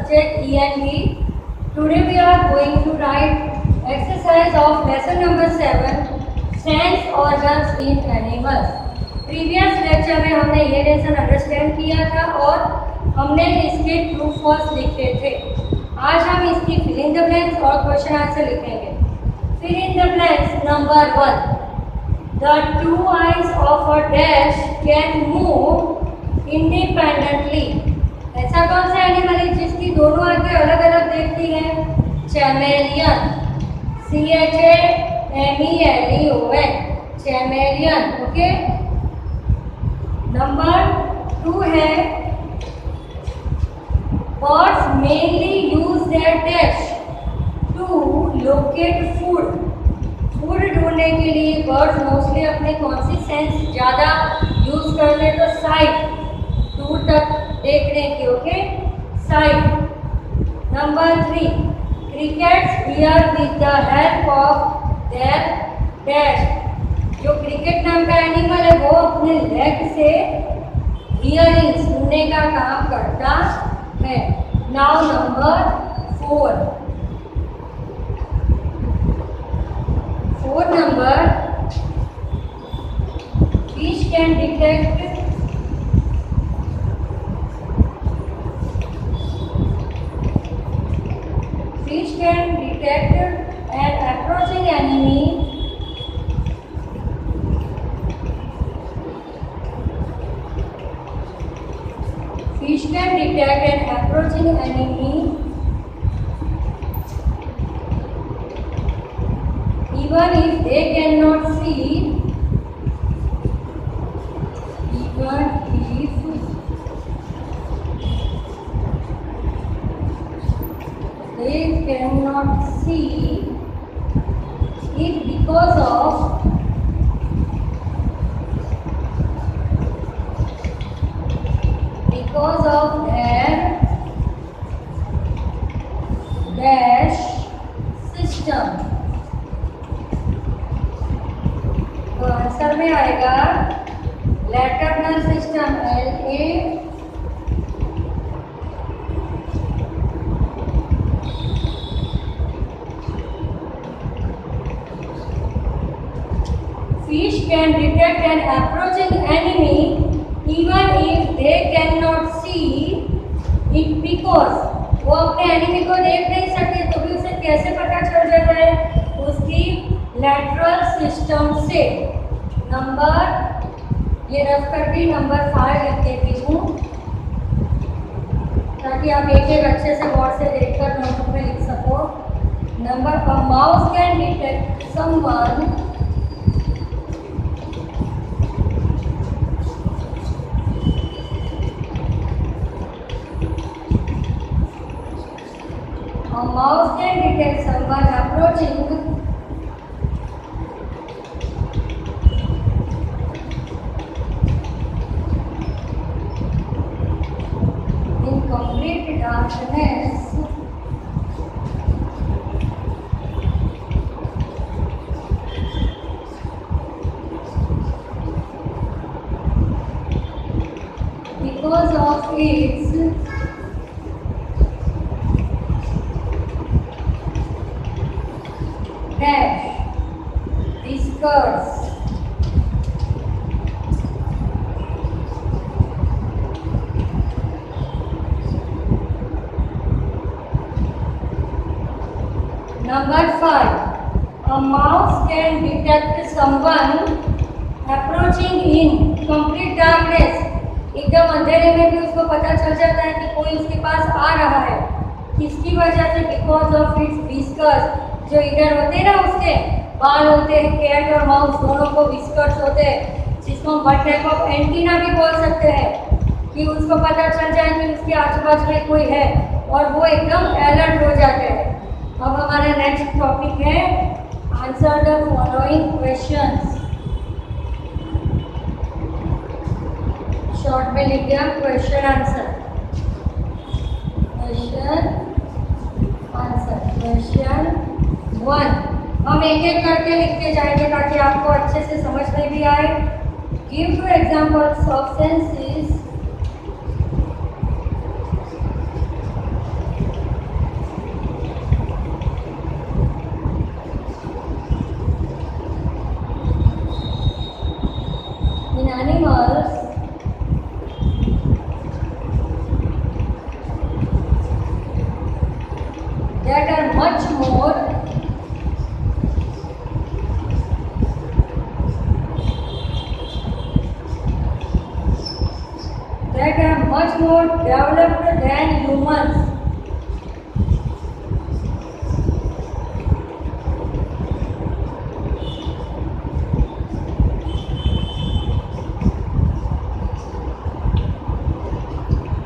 subject ENV. Today we are going to write exercise of lesson number 7, sense organs in animals. Previous lecture में हमने ये lesson understand किया था और हमने इसके ट्रू फॉल्स लिखे थे। आज हम इसकी फिल इन द ब्लैंक्स और क्वेश्चन आंसर लिखेंगे। Fill in the blanks number 1, the two eyes of a dash can move independently. ऐसा कौन सा एनिमल है जिसकी दोनों आंखें अलग अलग देखती हैं? Chameleon, CHAMELEON, chameleon. Okay, number 2 है birds mainly use their dash to locate food. Food ढूंढने के लिए बर्ड्स मोस्टली अपने कौन सी सेंस ज़्यादा यूज करते हैं? तो साइट, दूर तक देखने की। Okay, site. Number 3, crickets here with the help of their dash. जो क्रिकेट नाम का एनिमल है वो अपने लेग से हियरिंग, सुनने का काम करता है। Now number 4, fourth number, fish can detect an approaching enemy fish can detect an approaching enemy even if they cannot see, it because of their dash system। तो आंसर में आएगा लैटरनल system, LA। Fish can detect an approaching enemy even if they cannot see it because वो अपने enemy को देख नहीं सकते तो भी उसे कैसे पता चल जाता है? उसकी लैटरल सिस्टम से। नंबर, ये रफ करके नंबर 5 लिख देती हूँ ताकि आप एक एक अच्छे से गौर से देखकर नोटबुक में लिख सको। Number, a mouse can detect someone approaching in complete darkness because of its dash whiskers। Number 5, a mouse can detect someone approaching in complete darkness। एकदम अंधेरे में भी उसको पता चल जाता है कि कोई उसके पास आ रहा है। किसकी वजह से? Because of its whiskers. जो इधर होते हैं ना, उसके बाल होते हैं। कैट और माउस दोनों को विस्कर्स होते हैं, जिसको हम वन टाइप ऑफ एंटीना भी बोल सकते हैं, कि उसको पता चल जाए कि उसके आजू बाजू में कोई है और वो एकदम अलर्ट हो जाते हैं। अब हमारा नेक्स्ट टॉपिक है answer the following questions. Short में लिख दिया question answer. Question answer. Question 1 हम एक एक करके लिखते जाएंगे ताकि आपको अच्छे से समझ में भी आए। Give 2 examples of senses more developed than humans.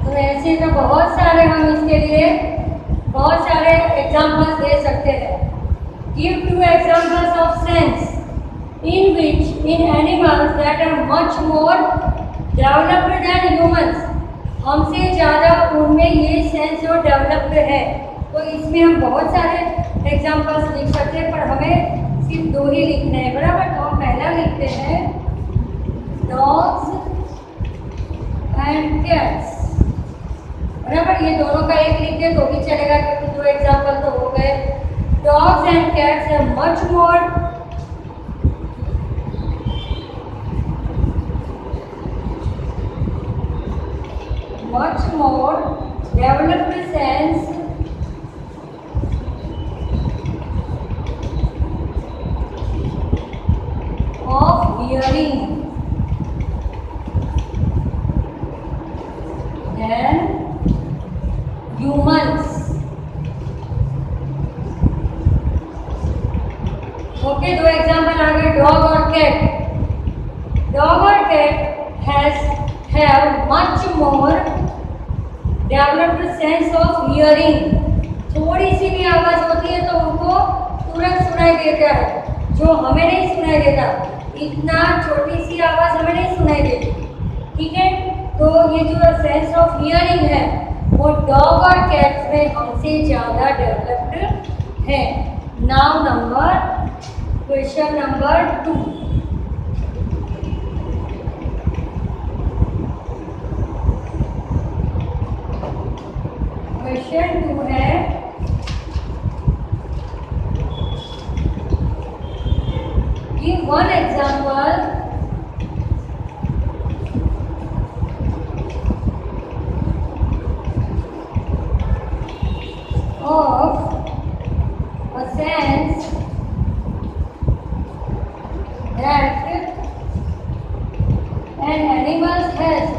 तो ऐसे तो बहुत सारे हम इसके लिए बहुत सारे एग्जाम्पल्स दे सकते हैं. Give 2 examples of sense in which in animals that are much more developed than humans. हमसे ज़्यादा उनमें ये सेंस जो डेवलप्ड है. तो इसमें हम बहुत सारे एग्जाम्पल्स लिख सकते हैं, पर हमें सिर्फ 2 ही लिखने हैं, बराबर. तो हम पहला लिखते हैं डॉग्स एंड कैट्स, बराबर. ये दोनों का एक लिख दे तो भी चलेगा क्योंकि 2 एग्जाम्पल तो हो गए. Dogs and cats are much more developed sense of hearing than humans. Okay, 2 example आ गए डॉग और कैट. डॉग और cat have much more developed sense of hearing. थोड़ी सी भी आवाज़ होती है तो उनको तुरंत सुनाई देता है, जो हमें नहीं सुनाई देता. इतना छोटी सी आवाज़ हमें नहीं सुनाई देती, ठीक है. तो ये जो सेंस ऑफ हियरिंग है वो डॉग और कैट्स में हमसे ज़्यादा डेवलप्ड है. Now question number 2. क्वेश्चन 2 है give 1 example of a sense that an animal has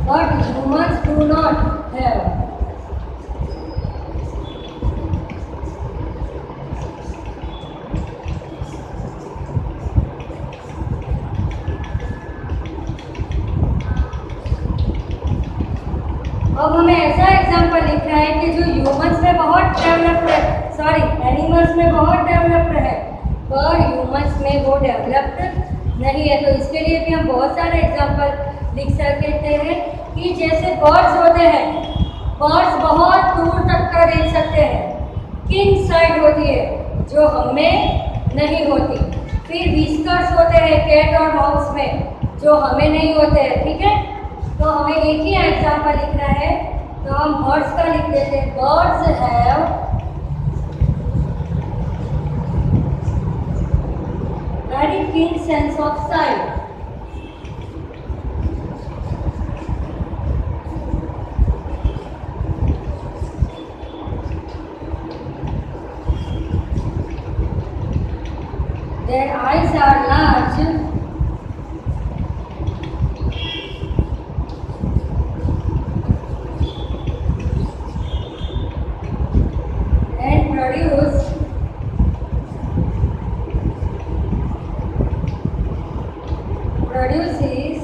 but humans do not have. अब हमें ऐसा एग्जाम्पल लिखना है कि जो ह्यूमंस में बहुत डेवलप्ड है, सॉरी एनिमल्स में बहुत डेवलप्ड है, पर ह्यूमंस में वो डेवलप्ड नहीं है. तो इसके लिए भी हम बहुत सारे एग्जाम्पल लिख सकते हैं कि जैसे बर्ड्स होते हैं, बर्ड्स बहुत दूर तक का देख सकते हैं, किन साइड होती है जो हमें नहीं होती. फिर विस्कर्स होते हैं कैट और माउस में जो हमें नहीं होते हैं, ठीक है. तो हमें एक ही एग्जाम्पल लिखना है, तो हम बर्ड्स का लिख देते हैं. Birds have very keen sense of site. Their eyes are large and produces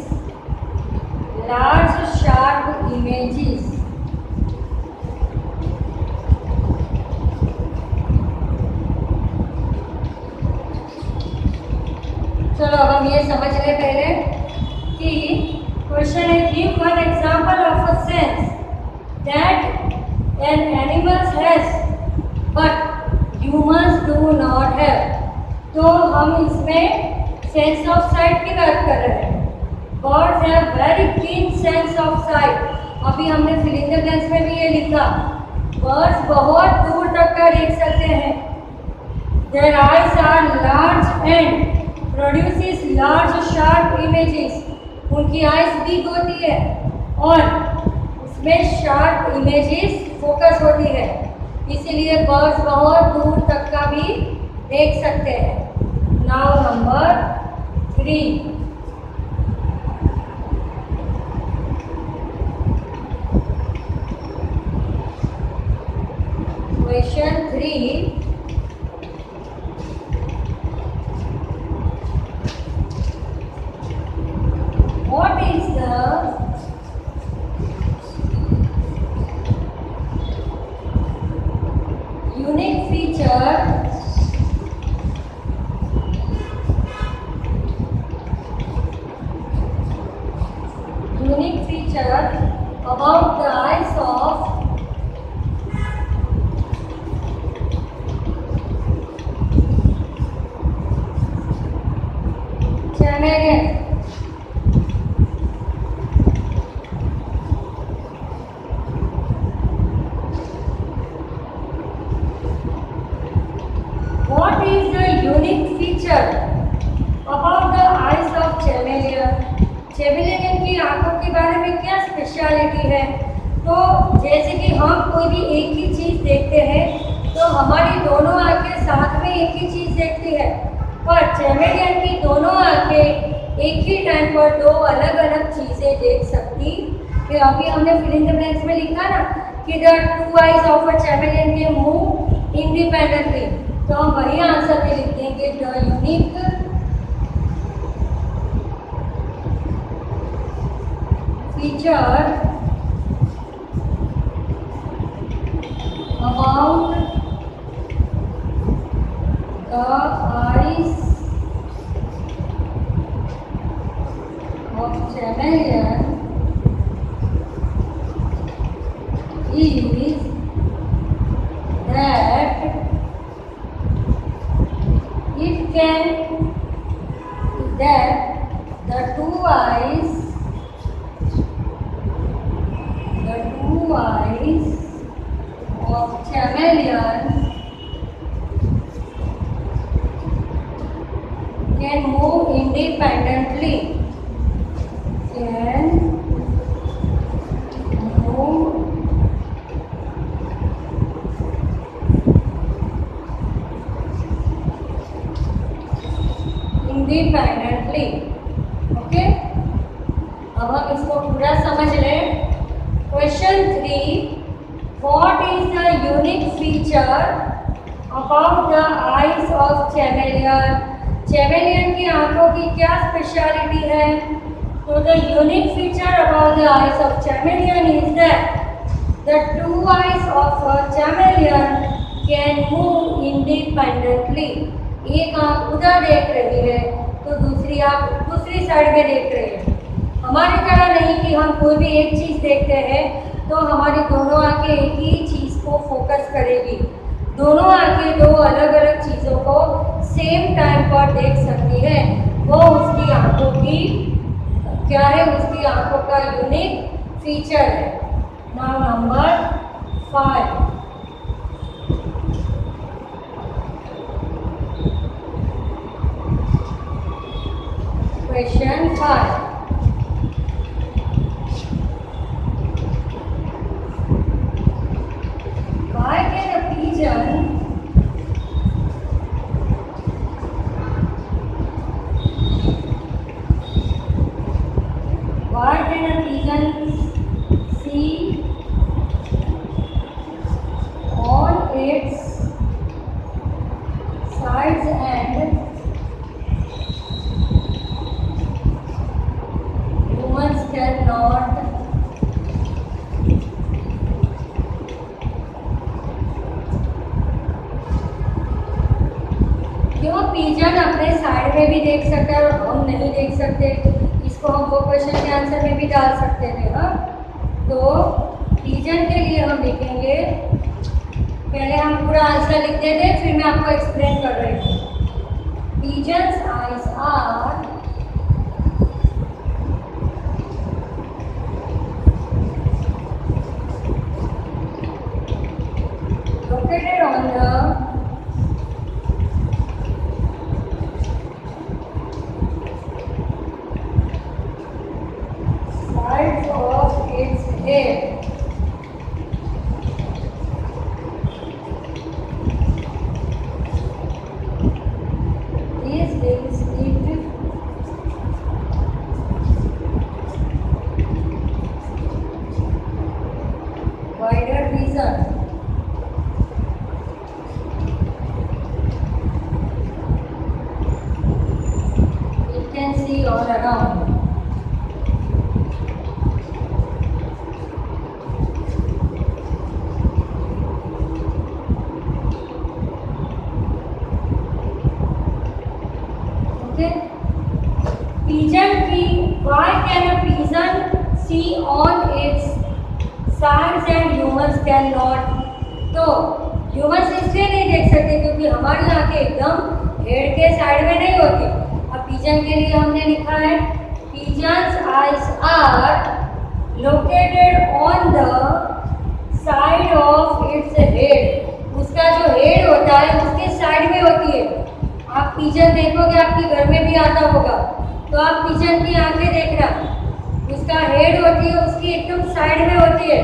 large sharp images. चलो अब हम ये समझ ले पहले कि क्वेश्चन है give 1 example of a sense that an animal has but humans do not have. तो हम इसमें सेंस ऑफ साइट की बात कर रहे हैं. Birds have very keen sense of site. अभी हमने फिल इन द ब्लैंक्स में भी ये लिखा, बर्ड्स बहुत दूर तक का देख सकते हैं. Their eyes are large and produces large sharp images. उनकी आइज बिग होती है और उसमें शार्प इमेजेस फोकस होती है, इसीलिए बर्ड्स बहुत दूर तक का भी देख सकते हैं। Now number 3, question 3, what is the unique feature about the eyes of chameleon? What is the unique feature about the eyes of chameleon? चैमेलियन की आंखों के बारे में क्या स्पेशलिटी है? तो जैसे कि हम कोई भी एक ही चीज़ देखते हैं तो हमारी दोनों आंखें साथ में एक ही चीज़ देखती है, पर चैमेलियन की दोनों आंखें एक ही टाइम पर दो अलग अलग चीज़ें देख सकती। कि अभी हमने फिल इन द ब्लैंक्स में लिखा ना कि the two eyes of a chameleon can move independently, तो हम वही आंसर में लिख देंगे the unique feature about the eyes of chameleon is that it can that the two eyes of chameleon can move independently, can move independently. Okay, अब हम इसको पूरा समझ लें। Question 3, what is the unique feature about the eyes of chameleon? Chameleon की आंखों की क्या स्पेशलिटी है? तो the unique feature about the eyes of chameleon is that the two eyes of a chameleon can move independently. एक आँख उधर देख रही है तो दूसरी आँख दूसरी साइड में देख रही है। हमारी तरह नहीं कि हम कोई भी एक चीज़ देखते हैं तो हमारी दोनों आँखें एक ही चीज़ को फोकस करेगी। दोनों आँखें दो अलग अलग चीज़ों को सेम टाइम पर देख सकती है। वो उसकी आँखों की क्या है? उसकी आँखों का यूनिक फीचर है। Now number 5, Question 5. Why can a pigeon see on its sides and humans cannot? क्यों पिजन अपने साइड में भी देख सकता है और हम नहीं देख सकते? इसको हम वो क्वेश्चन के आंसर में भी डाल सकते थे। हाँ, तो पिजन के लिए हम लिखेंगे, पहले हम पूरा आंसर लिख देते फिर मैं आपको एक्सप्लेन कर रही हूँ। Pigeons eyes are located on the sides of its head. all around. Okay. Pigeon tree. Why can a pigeon see on its sides and humans cannot? तो ह्यूमंस इसलिए नहीं देख सकते क्योंकि हमारी आंखें एकदम हेड के साइड में नहीं होती। अब पिजन के लिए हमने लिखा है pigeons eyes are located on the side of its head. उसका जो हेड होता है उसके साइड में होती है। आप पिजन देखोगे आपके घर में भी आता होगा, तो आप पिजन की आंखें देखना, उसका हेड होती है उसकी एकदम साइड में होती है।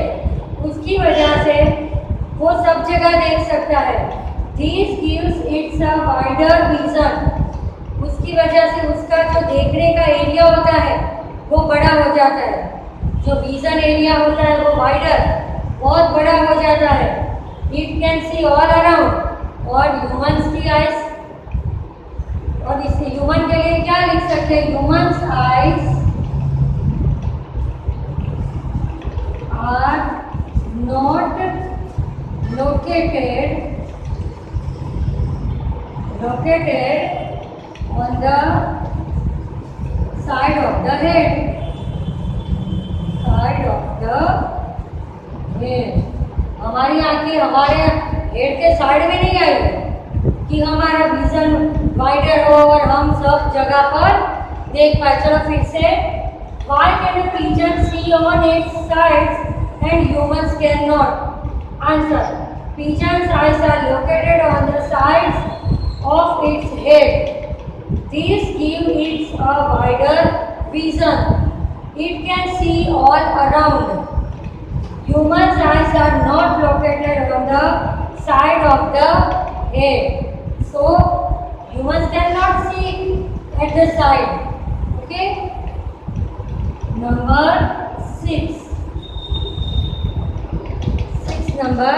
उसकी वजह से वो सब जगह देख सकता है। This gives it's a wider vision. उसकी वजह से उसका जो देखने का एरिया होता है वो बड़ा हो जाता है। जो विजन एरिया होता है वो वाइडर बहुत बड़ा हो जाता है। It can see all around. और ह्यूमंस की आइज, और इस ह्यूमन के लिए क्या लिख सकते हैं? Humans eyes are not located on the side of the head. हमारी आंखें हमारे हेड के साइड में नहीं आई कि हमारा विजन वाइडर हो और हम सब जगह पर देख पाए। चलो फिर से, why can a pigeon see on its sides and humans cannot? Answer. Pigeon's eyes are located on the sides of its head. These give it a wider vision. It can see all around. Human's eyes are not located on the side of the head. So, humans cannot see at the side. Okay? Number 6. Number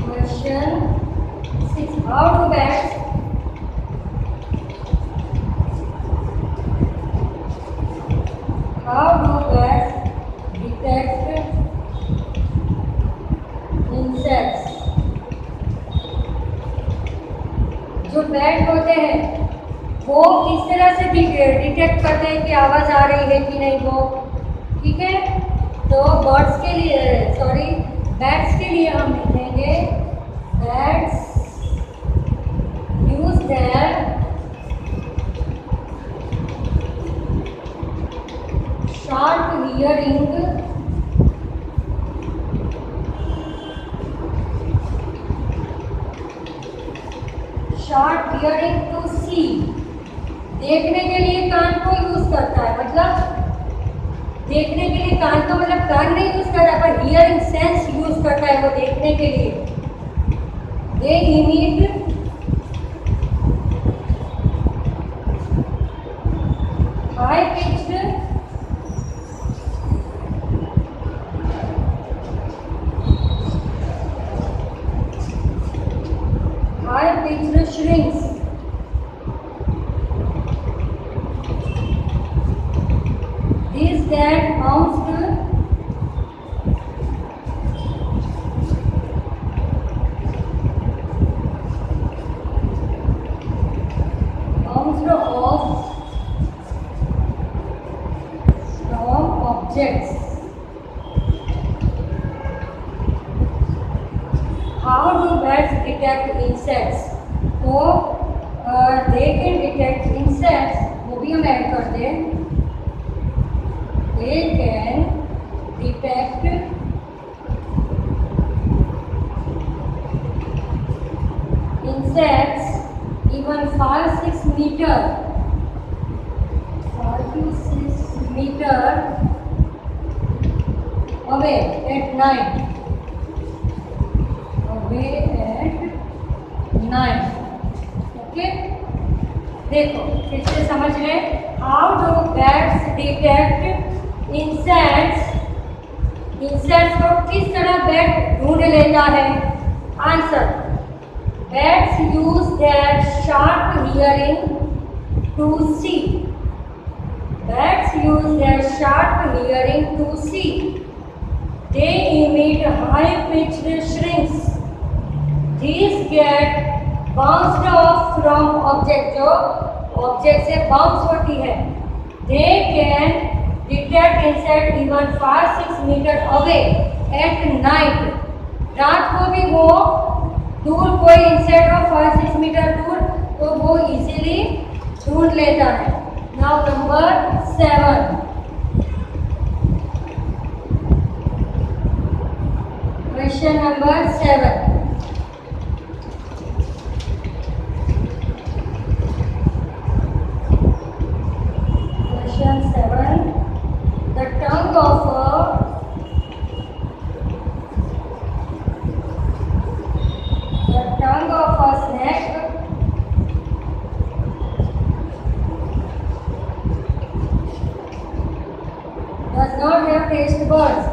question 6. How do bats detect insects? जो bat होते हैं वो किस तरह से detect करते हैं कि आवाज़ आ रही है कि नहीं वो? ठीक है, तो बर्ड्स के लिए बैट्स के लिए हम लिखेंगे bats use their sharp hearing to see. देखने के लिए कान को यूज करता है, मतलब देखने के लिए कान को मतलब कान नहीं यूज करता पर हियरिंग सेंस यूज करता है वो देखने के लिए। They emit high pitched shrinks. These that bounced off from objects. How do bats detect insects? तो they can detect insects, वो भी हम ऐड कर दें। They can detect insects even 5-6 meter away at night. Okay, देखो फिर से समझ रहे। How do bats detect insects? Insects को किस तरह बैट ढूंढ लेता है? Answer, Bats use their sharp hearing to see. Bats use their sharp hearing to see. They emit high-pitched shrieks. These get bounced off from object, जो object से bounce होती है. They can detect insect even 5-6 meters away at night. रात को भी वो दूर कोई इंसेक्ट हो 5-6 मीटर दूर तो वो इजीली ढूंढ लेता है. Now number 7. Question number 7. Question 7. The tongue of a snake does not have taste buds.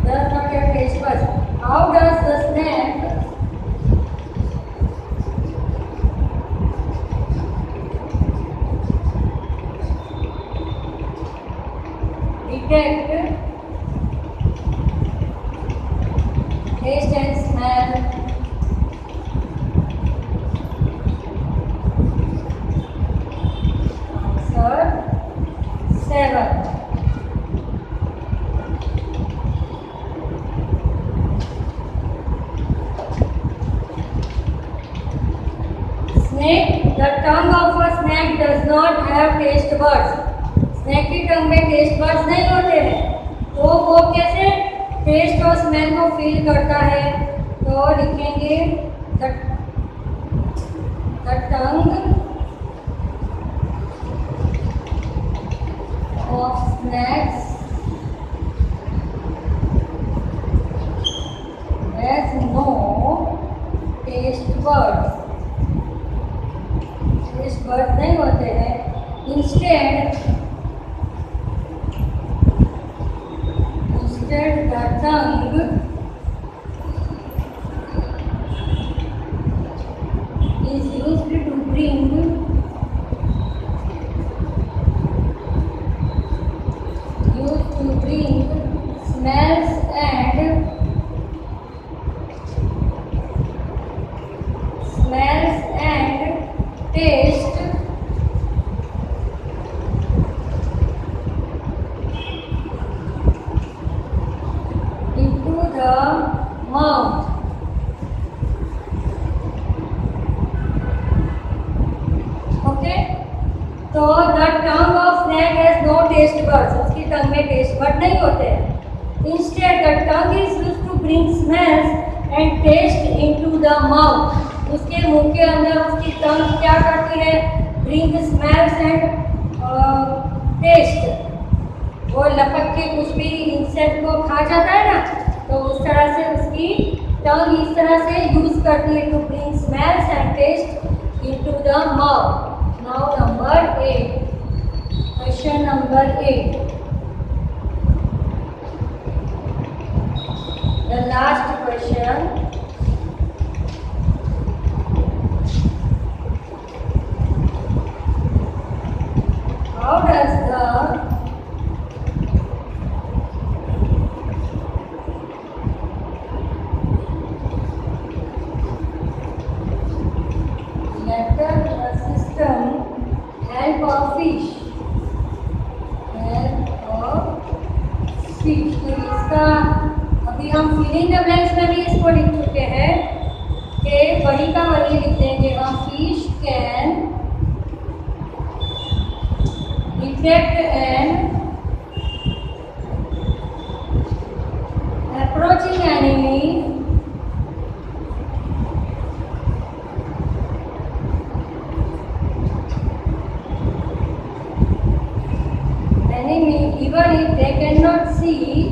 Does not have taste buds. How does the snake detect taste and smell? Answer 7. Snake, the tongue of a snake does not have taste buds. Snake की tongue में test buds नहीं होते हैं, तो वो कैसे test और smell को फील करता है? तो लिखेंगे the tongue of snakes has no taste buds. Taste buds नहीं होते हैं. Instead the tongue is used to bring smells and taste the mouth. Okay, तो the tongue of snake has no taste buds. उसकी टंग में taste bud नहीं होते हैं. Instead, the tongue is used to bring smells and taste into the mouth. उसके मुंह के अंदर उसकी टंग क्या करती है? Bring smells and taste. वो लपक के कुछ भी इंसेक्ट को खा जाता है ना, तो उस तरह से उसकी टंग इस तरह से यूज करती है to bring smells and taste into the mouth. Now number 8. Question number 8. The last question. How does the system help a fish? तो इसका अभी हम फिलिंग द ब्लैंक्स में भी इसको लिख चुके हैं कि वही का वही लिख देंगे हम. Fish can detect N approaching enemy even if they cannot see it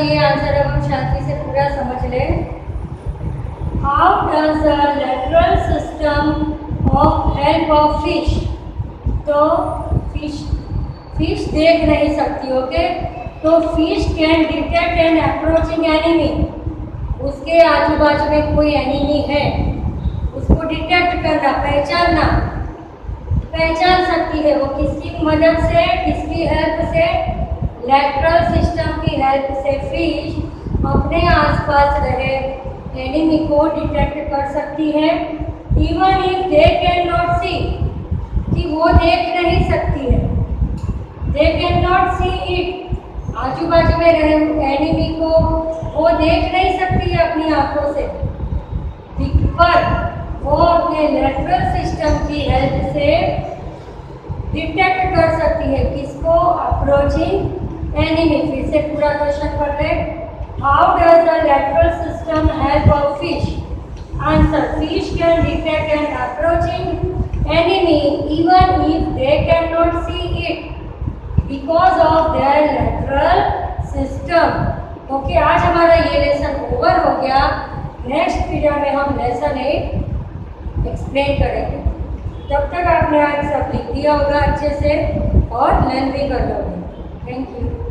ये आंसर अब हम शांति से पूरा समझ लें। How does the lateral system of help of fish. तो फिश देख नहीं सकती, ओके। तो fish can detect N approaching enemy. उसके आजू बाजू में कोई एनिमी है, उसको डिटेक्ट करना, पहचान सकती है। वो किसकी मदद से, किसकी हेल्प से, लेटरल सिस्टम की हेल्प से फिश अपने आसपास रहे एनिमी को डिटेक्ट कर सकती है। Even if they can not see, कि वो देख नहीं सकती है, they can not see it, आजू बाजू में रहे एनिमी को वो देख नहीं सकती है अपनी आंखों से, पर वो अपने लेटरल सिस्टम की हेल्प से डिटेक्ट कर सकती है किसको, अप्रोचिंग एनिमी। फिर से पूरा क्वेश्चन पढ़ ले। How does the lateral system help a fish. Answer, fish can detect N approaching enemy even if they can not see it because of their lateral system. Okay, आज हमारा ये lesson over हो गया। Next period में हम lesson 8 explain करेंगे। तब तक आपने आज सब लिख दिया होगा अच्छे से और लर्न भी कर लोगे। Thank you.